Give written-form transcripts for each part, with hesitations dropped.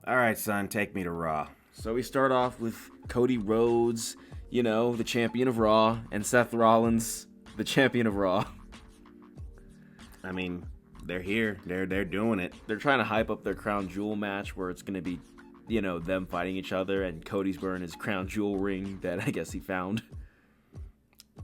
All right, son, take me to Raw. So we start off with Cody Rhodes, the champion of Raw, and Seth Rollins, the champion of Raw. I mean, they're here. They're doing it. They're trying to hype up their Crown Jewel match where it's going to be, them fighting each other, and Cody's wearing his Crown Jewel ring that I guess he found.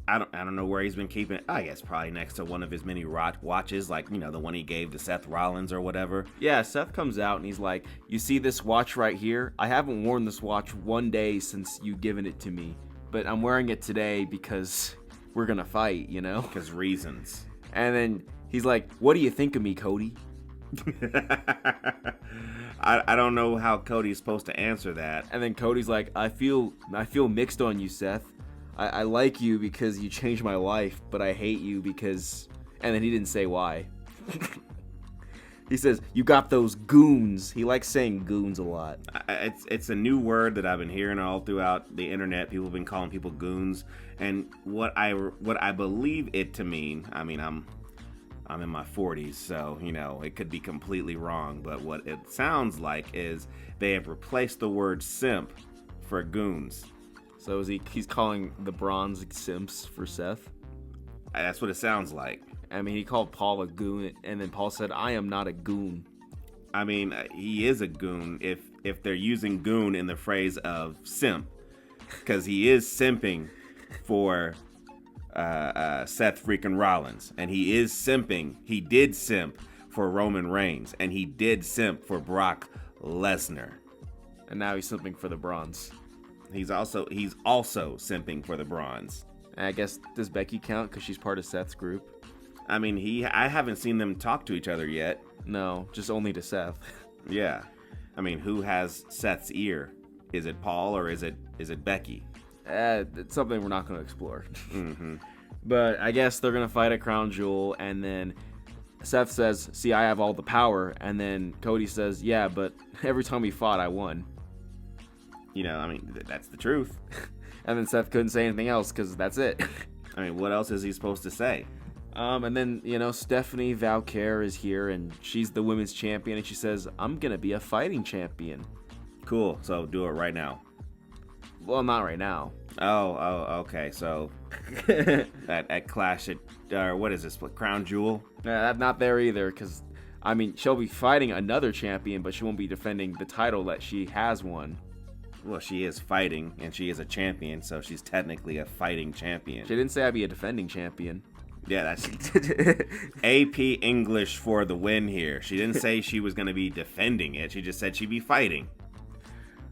I don't know where he's been keeping it. I guess probably next to one of his many watches, like, the one he gave to Seth Rollins or whatever. Yeah, Seth comes out and he's like, you see this watch right here? I haven't worn this watch one day since you given it to me, but I'm wearing it today because we're going to fight, Because reasons. And then he's like, what do you think of me, Cody? I don't know how Cody's supposed to answer that. And then Cody's like, I feel mixed on you, Seth. I like you because you changed my life, but I hate you because... And then he didn't say why. He says, you got those goons. He likes saying goons a lot. It's a new word that I've been hearing all throughout the internet. People have been calling people goons. And what I believe it to mean, I mean, I'm in my 40s, so, it could be completely wrong. But what it sounds like is they have replaced the word simp for goons. So he's calling the Bronze simps for Seth? That's what it sounds like. I mean, he called Paul a goon, and then Paul said, I am not a goon. I mean, he is a goon if they're using goon in the phrase of simp. Because he is simping for Seth freaking Rollins. And he is simping. He did simp for Roman Reigns. And he did simp for Brock Lesnar. And now he's simping for the Bronze. He's also simping for the Bronze. And I guess, does Becky count because she's part of Seth's group? I mean, I haven't seen them talk to each other yet. No, just only to Seth. Yeah. I mean, who has Seth's ear? Is it Paul or is it Becky? It's something we're not going to explore. Mm-hmm. But I guess they're going to fight at Crown Jewel, and then Seth says, see, I have all the power. And then Cody says, yeah, but every time we fought, I won. I mean, that's the truth. And then Seth couldn't say anything else because that's it. I mean, what else is he supposed to say? And then, Stephanie Valkyr is here, and she's the women's champion, and she says, I'm going to be a fighting champion. Cool. So do it right now. Well, not right now. Oh, okay. So at Clash at, what is this, Crown Jewel? Not there either, because, I mean, she'll be fighting another champion, but she won't be defending the title that she has won. Well, she is fighting, and she is a champion, so she's technically a fighting champion. She didn't say I'd be a defending champion. Yeah, that's AP English for the win here. She didn't say she was going to be defending it. She just said she'd be fighting.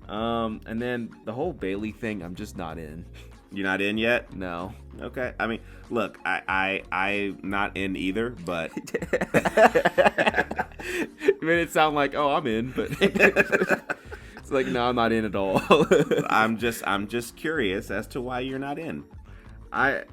And then the whole Bayley thing, I'm just not in. You're not in yet? No. Okay. I mean, look, I'm not in either, but... You made it sound like, oh, I'm in, but... It's like, no, I'm not in at all. I'm just curious as to why you're not in. It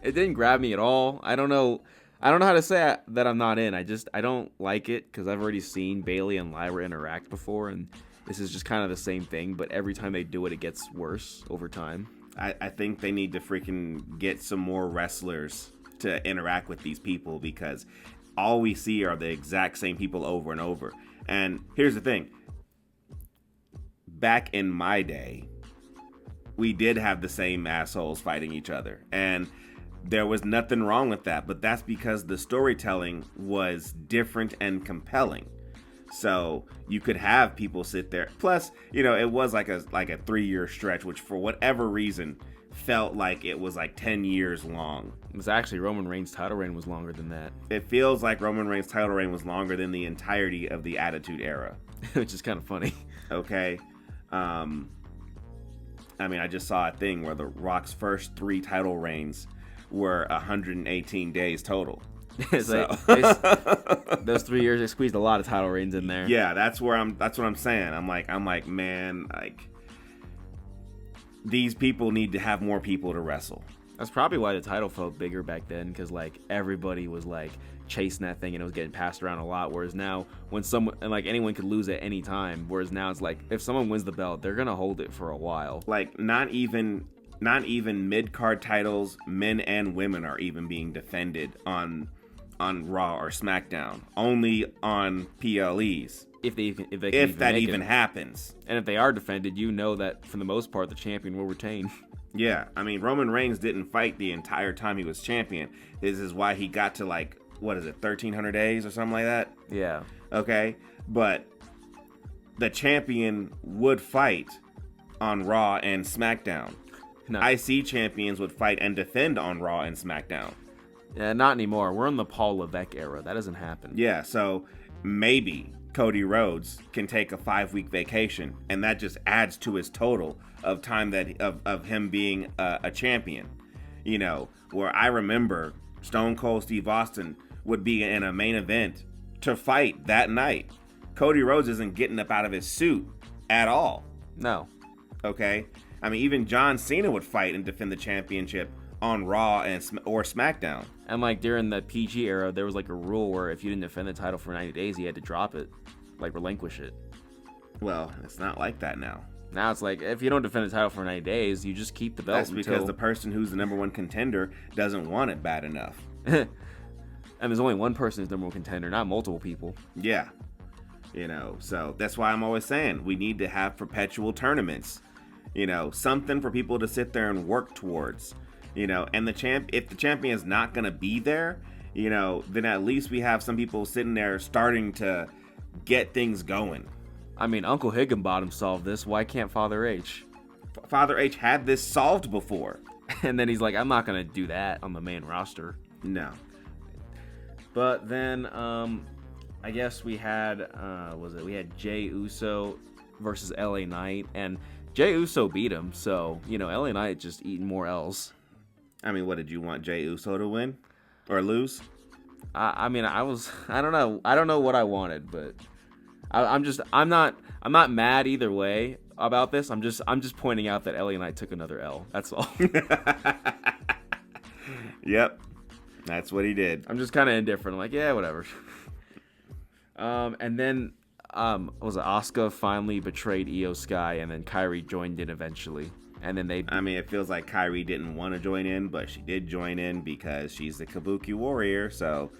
didn't grab me at all. I don't know how to say that I'm not in. I don't like it because I've already seen Bayley and Lyra interact before, and this is just kind of the same thing, but every time they do it, it gets worse over time. I think they need to freaking get some more wrestlers to interact with these people because all we see are the exact same people over and over. And here's the thing. Back in my day, we did have the same assholes fighting each other. And there was nothing wrong with that. But that's because the storytelling was different and compelling. So you could have people sit there. Plus, it was like a 3-year stretch, which for whatever reason felt like it was like 10 years long. It was actually Roman Reigns' title reign was longer than that. It feels like Roman Reigns' title reign was longer than the entirety of the Attitude Era. Which is kind of funny. Okay. I mean, I just saw a thing where The Rock's first 3 title reigns were 118 days total. Those 3 years, they squeezed a lot of title reigns in there. Yeah, that's what I'm saying. I'm like, man, like, these people need to have more people to wrestle. That's probably why the title felt bigger back then, because like everybody was like chasing that thing and it was getting passed around a lot. Whereas now, when someone and like anyone could lose at any time. Whereas now it's like if someone wins the belt, they're gonna hold it for a while. Like not even mid-card titles, men and women are even being defended on on Raw or SmackDown. Only on PLEs. If that even happens. And if they are defended, you know that for the most part the champion will retain. Yeah, I mean, Roman Reigns didn't fight the entire time he was champion. This is why he got to 1,300 days or something like that? Yeah. Okay, but the champion would fight on Raw and SmackDown. No. IC champions would fight and defend on Raw and SmackDown. Yeah, not anymore. We're in the Paul Levesque era. That doesn't happen. Yeah, so maybe Cody Rhodes can take a 5-week vacation, and that just adds to his total of time of him being a champion. You know, where I remember Stone Cold Steve Austin would be in a main event to fight that night. Cody Rhodes isn't getting up out of his suit at all. No. Okay? I mean, even John Cena would fight and defend the championship on Raw or SmackDown. And during the PG era, there was a rule where if you didn't defend the title for 90 days, you had to drop it, relinquish it. Well, it's not like that now. Now it's if you don't defend the title for 90 days, you just keep the belt. That's because the person who's the number one contender doesn't want it bad enough. And there's only one person who's number one contender, not multiple people. Yeah. So that's why I'm always saying we need to have perpetual tournaments. Something for people to sit there and work towards. And if the champion is not going to be there, then at least we have some people sitting there starting to get things going. I mean, Uncle Higginbottom solved this. Why can't Father H? Father H had this solved before. And then he's like, I'm not going to do that on the main roster. No. But then, I guess we had, we had Jey Uso versus LA Knight. And Jey Uso beat him. So, LA Knight just eating more L's. I mean, what did you want Jey Uso to win or lose? I don't know. I don't know what I wanted, but I'm not mad either way about this. I'm just pointing out that LA Knight took another L. That's all. Yep. That's what he did. I'm just kind of indifferent. I'm like, yeah, whatever. And then was it Asuka finally betrayed Io Sky, and then Kairi joined in eventually. And then it feels like Kairi didn't want to join in, but she did join in because she's the Kabuki warrior. So,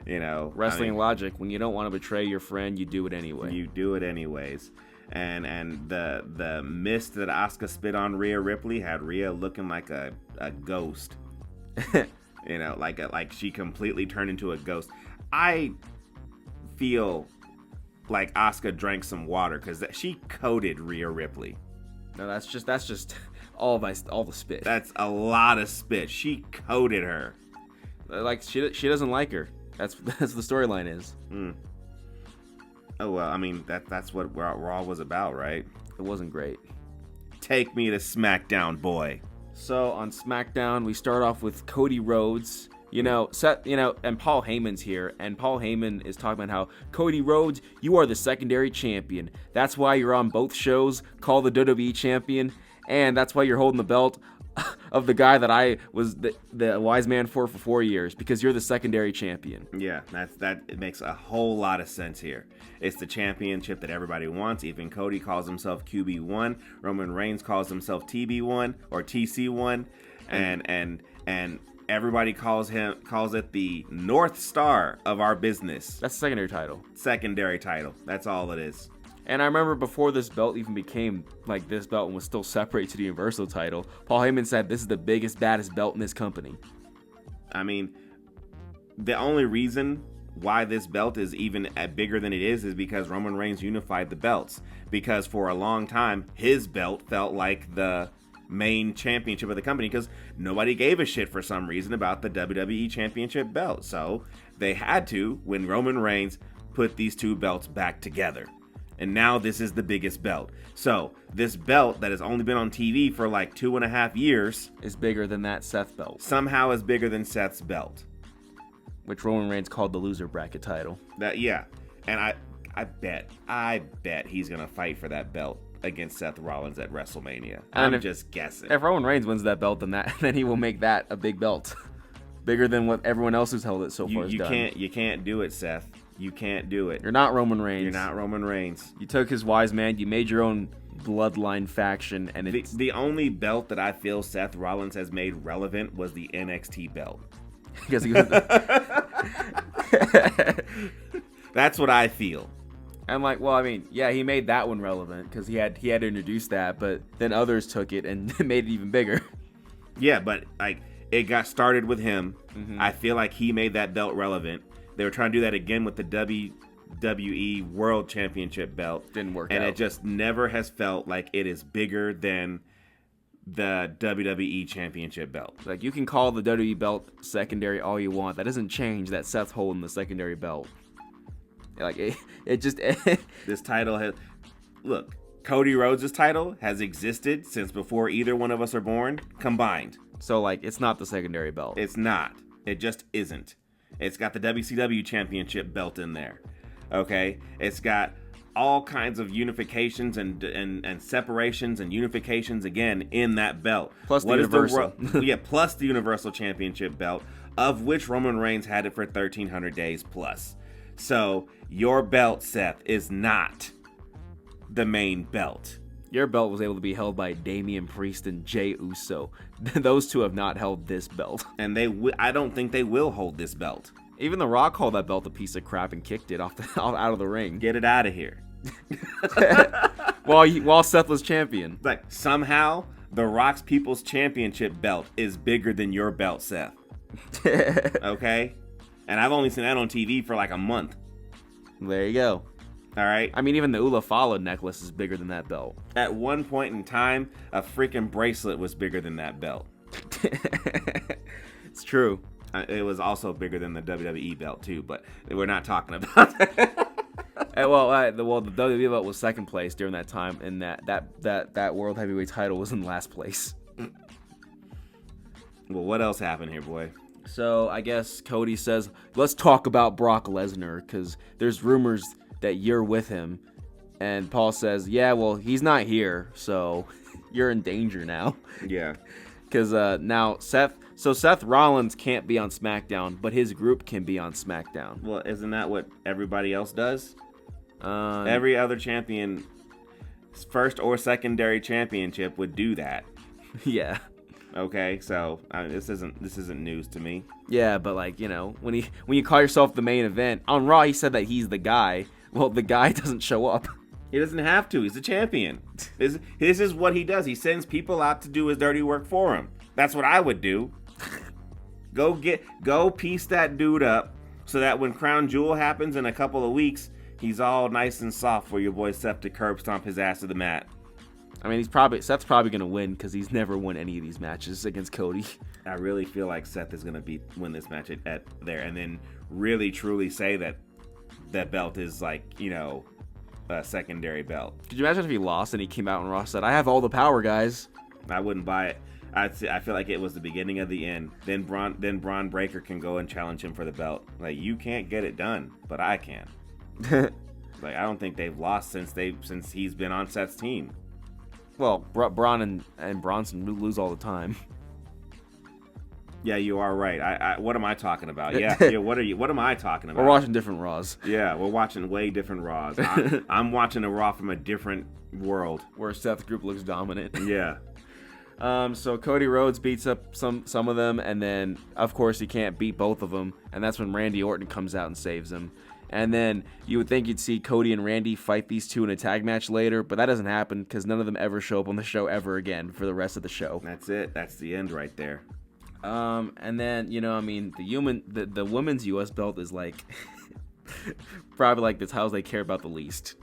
wrestling logic. When you don't want to betray your friend, you do it anyway. You do it anyways. And the mist that Asuka spit on Rhea Ripley had Rhea looking like a ghost. Like she completely turned into a ghost. I feel like Asuka drank some water because she coated Rhea Ripley. No, that's just all the spit. That's a lot of spit. She coated her. She doesn't like her. That's the storyline is. Oh well, I mean that's what Raw was about, right? It wasn't great. Take me to SmackDown, boy. So on SmackDown, we start off with Cody Rhodes. And Paul Heyman's here, and Paul Heyman is talking about how Cody Rhodes, you are the secondary champion. That's why you're on both shows, called the WWE champion, and that's why you're holding the belt of the guy that I was the wise man for 4 years, because you're the secondary champion. Yeah, it makes a whole lot of sense here. It's the championship that everybody wants. Even Cody calls himself QB1. Roman Reigns calls himself TB1 or TC1, and everybody calls it the North Star of our business. That's the secondary title. Secondary title. That's all it is. And I remember before this belt even became this belt and was still separate to the Universal title, Paul Heyman said this is the biggest, baddest belt in this company. I mean, the only reason why this belt is even bigger than it is because Roman Reigns unified the belts. Because for a long time, his belt felt like the main championship of the company because nobody gave a shit for some reason about the WWE Championship belt. So they had to, when Roman Reigns put these two belts back together. And now this is the biggest belt. So this belt that has only been on TV for 2.5 years is bigger than that Seth belt. Somehow is bigger than Seth's belt, which Roman Reigns called the loser bracket title. And I bet he's gonna fight for that belt against Seth Rollins at WrestleMania. I'm just guessing. If Roman Reigns wins that belt, then he will make that a big belt, bigger than what everyone else who's held it so far has done. You can't do it, Seth. You can't do it. You're not Roman Reigns. You're not Roman Reigns. You took his wise man. You made your own bloodline faction, and the only belt that I feel Seth Rollins has made relevant was the NXT belt. because he was That's what I feel. I'm like, well, I mean, yeah, he made that one relevant because he had to introduce that, but then others took it and made it even bigger. Yeah, but like it got started with him. Mm-hmm. I feel like he made that belt relevant. They were trying to do that again with the WWE World Championship belt. Didn't work out. And it just never has felt like it is bigger than the WWE Championship belt. Like, you can call the WWE belt secondary all you want. That doesn't change that Seth's holding the secondary belt. Like, it just... This title has... Look, Cody Rhodes' title has existed since before either one of us are born, combined. So, like, it's not the secondary belt. It's not. It just isn't. It's got the WCW Championship belt in there. Okay? It's got all kinds of unifications and separations and unifications again in that belt. Plus the Universal. Plus the Universal Championship belt, of which Roman Reigns had it for 1,300 days plus. So, your belt, Seth, is not the main belt. Your belt was able to be held by Damian Priest and Jey Uso. Those two have not held this belt. And I don't think they will hold this belt. Even The Rock called that belt a piece of crap and kicked it out of the ring. Get it out of here. while Seth was champion. Like, somehow, The Rock's People's Championship belt is bigger than your belt, Seth. Okay? And I've only seen that on TV for like a month. There you go. All right? I mean, even the Ula Fala necklace is bigger than that belt. At one point in time, a freaking bracelet was bigger than that belt. It's true. It was also bigger than the WWE belt, too, but we're not talking about that. The WWE belt was second place during that time, and that World Heavyweight title was in last place. Well, what else happened here, boy? So I guess Cody says, let's talk about Brock Lesnar, because there's rumors that you're with him. And Paul says, yeah, well, he's not here, so you're in danger now. Yeah. Because now Seth Rollins can't be on SmackDown, but his group can be on SmackDown. Well, isn't that what everybody else does? Every other champion, first or secondary championship, would do that. Yeah. Okay, so this isn't news to me. Yeah, but like, you know, when you call yourself the main event on Raw, he said that he's the guy. Well, the guy doesn't show up. He doesn't have to. He's the champion. This is what he does. He sends people out to do his dirty work for him. That's what I would do. Go piece that dude up so that when Crown Jewel happens in a couple of weeks, he's all nice and soft for your boy Seth to curb stomp his ass to the mat. I mean, Seth's probably gonna win because he's never won any of these matches against Cody. I really feel like Seth is gonna win this match at there, and then really truly say that belt is like, you know, a secondary belt. Could you imagine if he lost and he came out and Raw said, "I have all the power, guys"? I wouldn't buy it. I feel like it was the beginning of the end. Then Braun Breaker can go and challenge him for the belt. Like, you can't get it done, but I can. Like, I don't think they've lost since he's been on Seth's team. Well, Braun and Bronson lose all the time. Yeah, you are right. What am I talking about? Yeah, what am I talking about? We're watching different Raws. Yeah, we're watching way different Raws. I'm watching a Raw from a different world. Where Seth's group looks dominant. Yeah. So Cody Rhodes beats up some of them, and then, of course, he can't beat both of them, and that's when Randy Orton comes out and saves him. And then you would think you'd see Cody and Randy fight these two in a tag match later, but that doesn't happen because none of them ever show up on the show ever again for the rest of the show. That's it. That's the end right there. And then, you know, I mean, the women's U.S. belt is like probably like the titles they care about the least.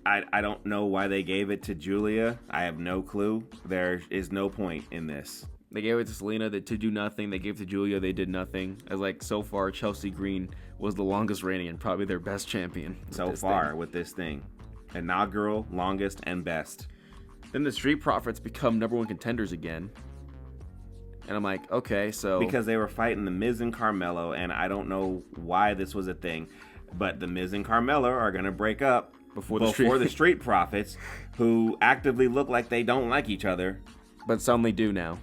I don't know why they gave it to Julia. I have no clue. There is no point in this. They gave it to Selena to do nothing. They gave it to Julia. They did nothing. As like so far, Chelsea Green was the longest reigning and probably their best champion. With this thing. Inaugural, longest, and best. Then the Street Profits become number one contenders again. And I'm like, okay, so... Because they were fighting The Miz and Carmelo, and I don't know why this was a thing, but The Miz and Carmelo are going to break up before the Street Profits, who actively look like they don't like each other. But suddenly do now.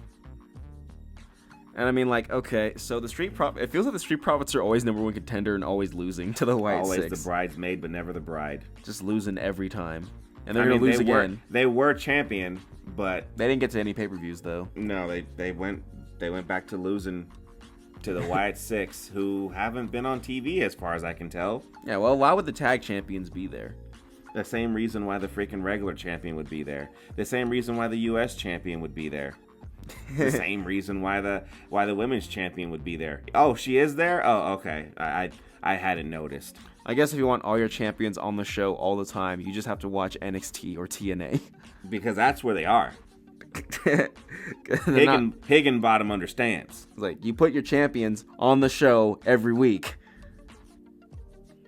And I mean, like, okay, so the Street Profits... It feels like the Street Profits are always number one contender and always losing to the White Six. Six. The bridesmaid, but never the bride. Just losing every time. And they're going to lose again. They were champion, but... They didn't get to any pay-per-views, though. No, they went back to losing to the Wyatt Six, who haven't been on TV as far as I can tell. Yeah, well, why would the tag champions be there? The same reason why the freaking regular champion would be there. The same reason why the U.S. champion would be there. The same reason why the women's champion would be there. Oh, she is there? Oh, okay. I hadn't noticed. I guess if you want all your champions on the show all the time, you just have to watch NXT or TNA. Because that's where they are. Higginbottom understands. Like, you put your champions on the show every week.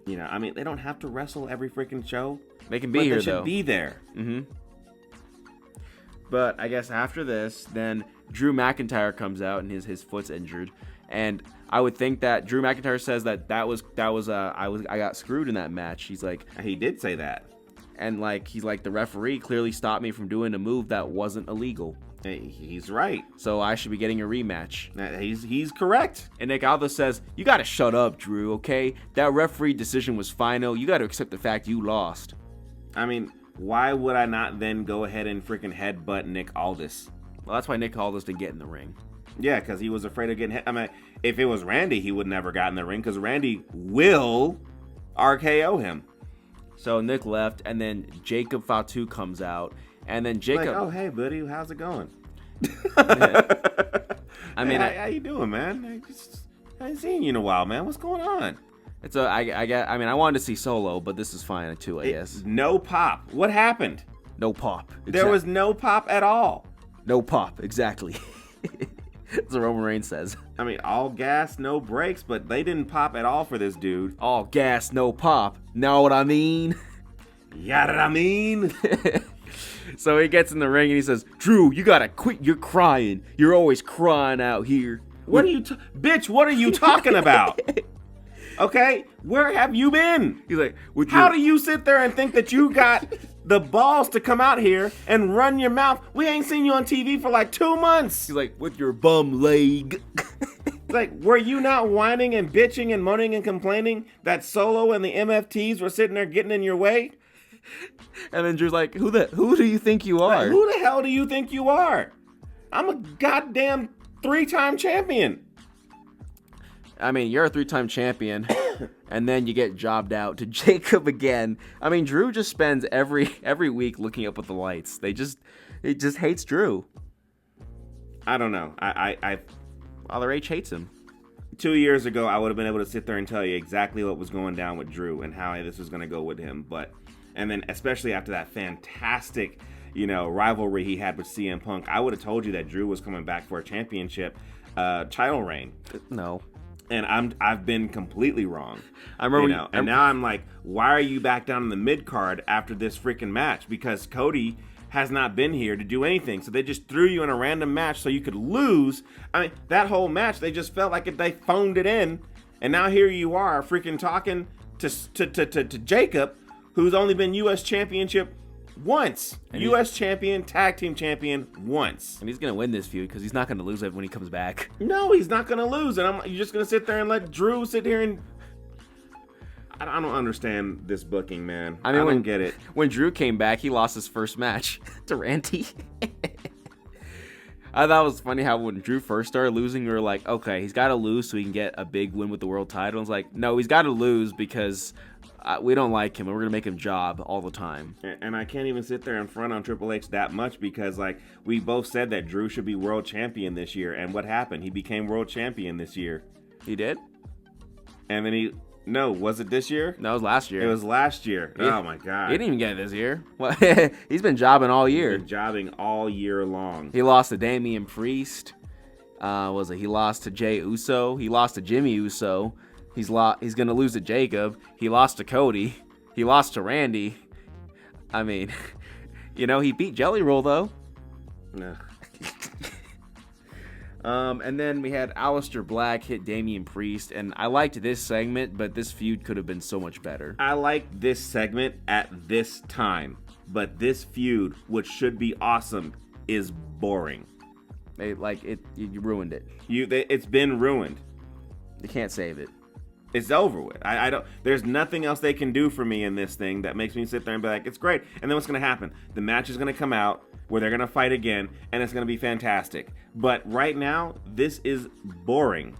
You know, I mean, they don't have to wrestle every freaking show. They can be here, though. They should be there. Mm-hmm. But I guess after this, then Drew McIntyre comes out and his foot's injured, and I would think that Drew McIntyre says I got screwed in that match. He's like, he did say that, and he's like, the referee clearly stopped me from doing a move that wasn't illegal. He's right. So I should be getting a rematch. He's correct. And Nick Aldis says, you got to shut up, Drew, okay? That referee decision was final. You got to accept the fact you lost. I mean, why would I not then go ahead and freaking headbutt Nick Aldis? Well, that's why Nick Aldis didn't get in the ring. Yeah, because he was afraid of getting hit. I mean, if it was Randy, he would never got in the ring because Randy will RKO him. So Nick left, and then Jacob Fatu comes out. And then Jacob, like, oh, hey, buddy, how's it going? I mean, how you doing, man? I ain't seen you in a while, man. What's going on? I wanted to see Solo, but this is fine too, I guess. No pop. What happened? No pop. There was no pop at all. No pop, exactly. That's what Roman Reigns says. I mean, all gas, no brakes, but they didn't pop at all for this dude. All gas, no pop. Know what I mean? Yeah, what I mean? So he gets in the ring and he says, Drew, you gotta quit your crying. You're always crying out here. What are you, bitch, what are you talking about? Okay, where have you been? He's like, how do you sit there and think that you got the balls to come out here and run your mouth? We ain't seen you on TV for like 2 months. He's like, with your bum leg. Like, were you not whining and bitching and moaning and complaining that Solo and the MFTs were sitting there getting in your way? And then Drew's like, who do you think you are? Like, who the hell do you think you are? I'm a goddamn 3-time champion. I mean, you're a 3-time champion, and then you get jobbed out to Jacob again. I mean, Drew just spends every week looking up at the lights. He just hates Drew. I don't know. Father H hates him. 2 years ago, I would have been able to sit there and tell you exactly what was going down with Drew and how this was going to go with him. And then especially after that fantastic, rivalry he had with CM Punk, I would have told you that Drew was coming back for a championship title reign. No. And I've been completely wrong. I remember, and now I'm like, why are you back down in the mid card after this freaking match? Because Cody has not been here to do anything, so they just threw you in a random match so you could lose. I mean, that whole match, they just felt like they phoned it in, and now here you are, freaking talking to Jacob, who's only been U.S. Championship once. U.S. champion, tag team champion once. And he's going to win this feud because he's not going to lose it when he comes back. No, he's not going to lose. And you're just going to sit there and let Drew sit here and... I don't understand this booking, man. I don't get it. When Drew came back, he lost his first match to Randy. I thought it was funny how when Drew first started losing, we were like, okay, he's got to lose so he can get a big win with the world title. It's like, no, he's got to lose because... we don't like him, and we're going to make him job all the time. And I can't even sit there and front on Triple H that much because, we both said that Drew should be world champion this year. And what happened? He became world champion this year. He did? And then no, was it this year? No, it was last year. It was last year. Oh, my God. He didn't even get it this year. Well, he's been jobbing all year. He's been jobbing all year long. He lost to Damian Priest. He lost to Jey Uso. He lost to Jimmy Uso. He's going to lose to Jacob. He lost to Cody. He lost to Randy. I mean, he beat Jelly Roll, though. No. And then we had Aleister Black hit Damian Priest. And I liked this segment, but this feud could have been so much better. I liked this segment at this time. But this feud, which should be awesome, is boring. You ruined it. It's been ruined. You can't save it. It's over with. I don't. There's nothing else they can do for me in this thing that makes me sit there and be like, it's great. And then what's going to happen? The match is going to come out where they're going to fight again, and it's going to be fantastic. But right now, this is boring.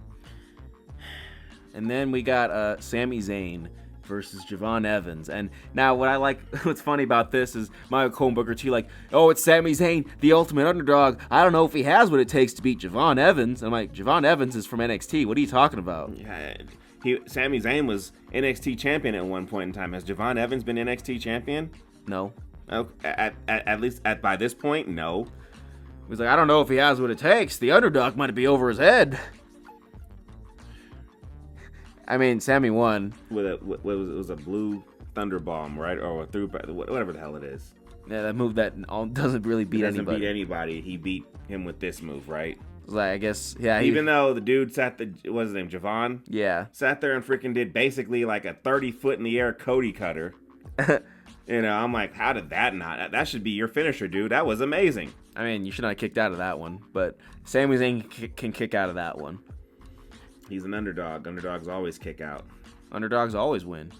And then we got Sami Zayn versus Javon Evans. And now what's funny about this is Michael Cole and Booker T like, oh, it's Sami Zayn, the ultimate underdog. I don't know if he has what it takes to beat Javon Evans. And I'm like, Javon Evans is from NXT. What are you talking about? Yeah, Sami Zayn was NXT champion at one point in time. Has Javon Evans been NXT champion? No. At least by this point, no. He's like, I don't know if he has what it takes. The underdog might be over his head. I mean, Sammy won. It was a blue thunder bomb, right? Or whatever the hell it is. Yeah, that move that doesn't really beat anybody. Doesn't beat anybody. He beat him with this move, right? Like, I guess, yeah. Even though the dude what's his name, Javon? Yeah. Sat there and freaking did basically like a 30-foot in the air Cody cutter. I'm like, how did that not? That should be your finisher, dude. That was amazing. I mean, you should not have kicked out of that one, but Sami Zayn can kick out of that one. He's an underdog. Underdogs always kick out. Underdogs always win.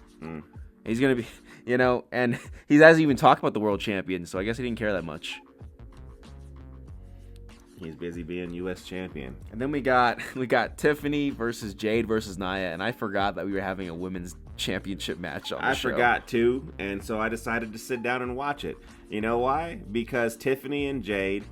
He's going to be, and he hasn't even talked about the world champion, so I guess he didn't care that much. He's busy being U.S. champion. And then we got Tiffany versus Jade versus Nia, and I forgot that we were having a women's championship match on the show. I forgot too, and so I decided to sit down and watch it. You know why? Because Tiffany and Jade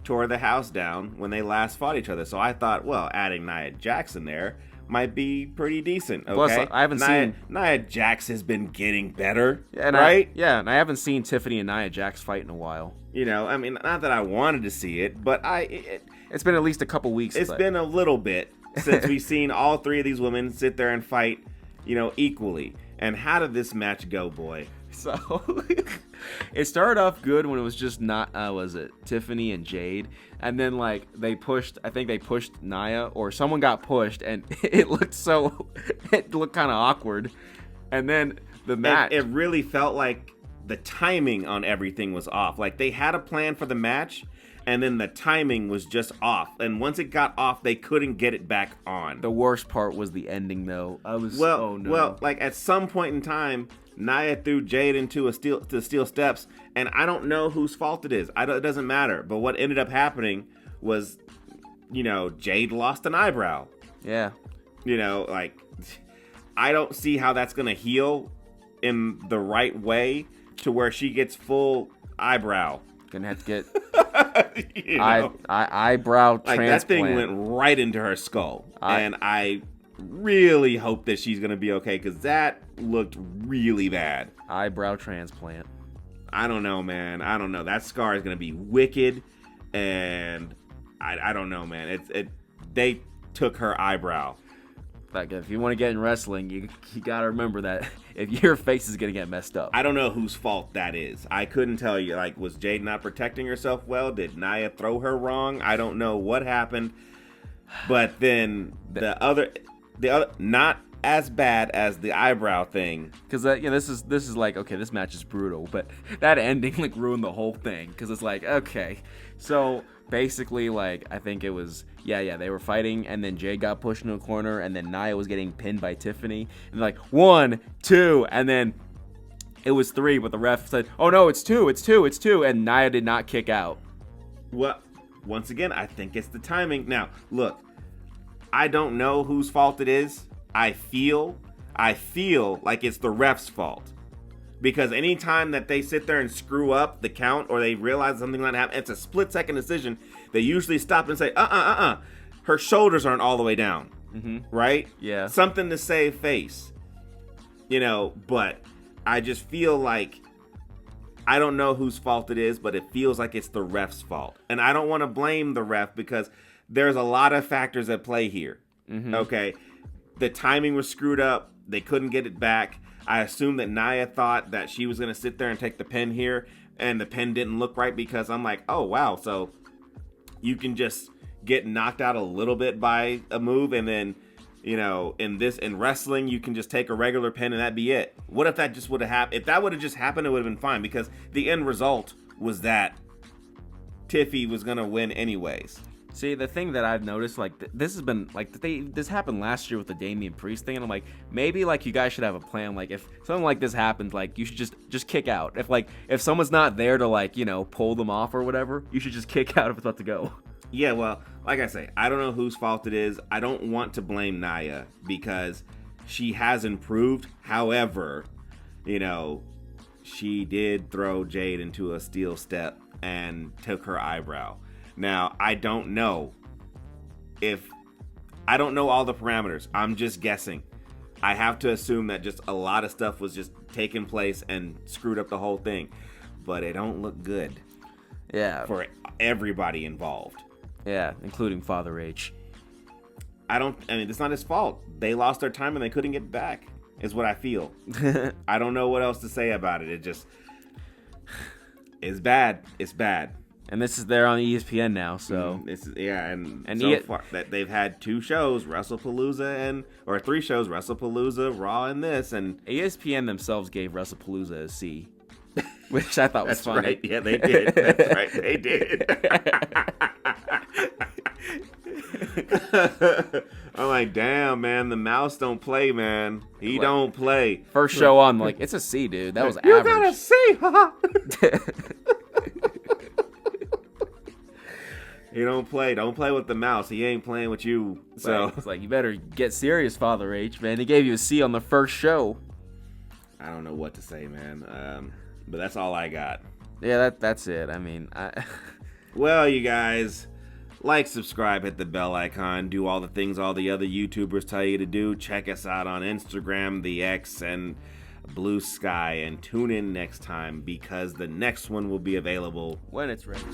tore the house down when they last fought each other. So I thought, well, adding Nia Jax in there might be pretty decent. Okay, plus, I haven't seen Nia Jax has been getting better, and right? And I haven't seen Tiffany and Nia Jax fight in a while. I mean, not that I wanted to see it, but it's been at least a couple weeks. It's been a little bit since we've seen all three of these women sit there and fight, equally. And how did this match go, boy? So it started off good when it was just not was it Tiffany and Jade, and then I think they pushed Nia, or someone got pushed, and it looked kind of awkward. And then the match, it really felt like the timing on everything was off. Like they had a plan for the match, and then the timing was just off. And once it got off, they couldn't get it back on. The worst part was the ending, though. Well, like at some point in time, Nia threw Jade into the steel steps, and I don't know whose fault it is. It doesn't matter. But what ended up happening was, Jade lost an eyebrow. Yeah. I don't see how that's gonna heal in the right way to where she gets full eyebrow. Gonna have to get eyebrow transplant. That thing went right into her skull, and I really hope that she's gonna be okay, because that looked really bad. Eyebrow transplant. I don't know, man. I don't know. That scar is gonna be wicked, and I don't know, man. They took her eyebrow. Like, if you want to get in wrestling, you gotta remember that if your face is gonna get messed up. I don't know whose fault that is. I couldn't tell you. Like, was Jade not protecting herself well? Did Nia throw her wrong? I don't know what happened. But then the other, not as bad as the eyebrow thing. Because this is like, okay, this match is brutal, but that ending ruined the whole thing. Because it's like, okay, so basically, I think it was, they were fighting, and then Jade got pushed into a corner, and then Nia was getting pinned by Tiffany, and 1, 2, and then it was 3, but the ref said, oh no, it's 2, and Nia did not kick out. Well, once again, I think it's the timing. Now, look, I don't know whose fault it is. I feel like it's the ref's fault. Because anytime that they sit there and screw up the count, or they realize something's not happening, it's a split-second decision. They usually stop and say, her shoulders aren't all the way down, right? Yeah. Something to save face, but I just feel like, I don't know whose fault it is, but it feels like it's the ref's fault. And I don't want to blame the ref, because there's a lot of factors at play here, okay? The timing was screwed up. They couldn't get it back. I assume that Nia thought that she was going to sit there and take the pin here, and the pin didn't look right, because I'm like, oh, wow, so you can just get knocked out a little bit by a move, and then, in wrestling, you can just take a regular pin and that'd be it. What if that just would have happened? If that would have just happened, it would have been fine, because the end result was that Tiffy was going to win anyways. See, the thing that I've noticed, this has been, this happened last year with the Damian Priest thing, and I'm like, maybe, you guys should have a plan. If something like this happens, you should just kick out. If someone's not there to, pull them off or whatever, you should just kick out if it's about to go. Yeah, well, like I say, I don't know whose fault it is. I don't want to blame Naya because she has improved. However, you know, she did throw Jade into a steel step and took her eyebrow. Now, I don't know all the parameters. I'm just guessing. I have to assume that just a lot of stuff was just taking place and screwed up the whole thing. But it don't look good. Yeah. For everybody involved. Yeah, including Father H. I mean, it's not his fault. They lost their time and they couldn't get back, is what I feel. I don't know what else to say about it. It just, it's bad. It's bad. And this is there on ESPN now, so. And so far that they've had 2 shows, WrestlePalooza or 3 shows, WrestlePalooza, Raw, and this, and ESPN themselves gave WrestlePalooza a C, which I thought was funny. Right. Yeah, they did. That's right, they did. I'm like, damn, man, the mouse don't play, man. He don't play. First show on, like, it's a C, dude. That was you average. got a C, huh? He don't play. Don't play with the mouse. He ain't playing with you. So it's like, you better get serious, Father H, man. He gave you a C on the first show. I don't know what to say, man. But that's all I got. Yeah, that's it. I mean, Well, you guys, like, subscribe, hit the bell icon, do all the things all the other YouTubers tell you to do. Check us out on Instagram, the X, and Blue Sky, and tune in next time because the next one will be available when it's ready.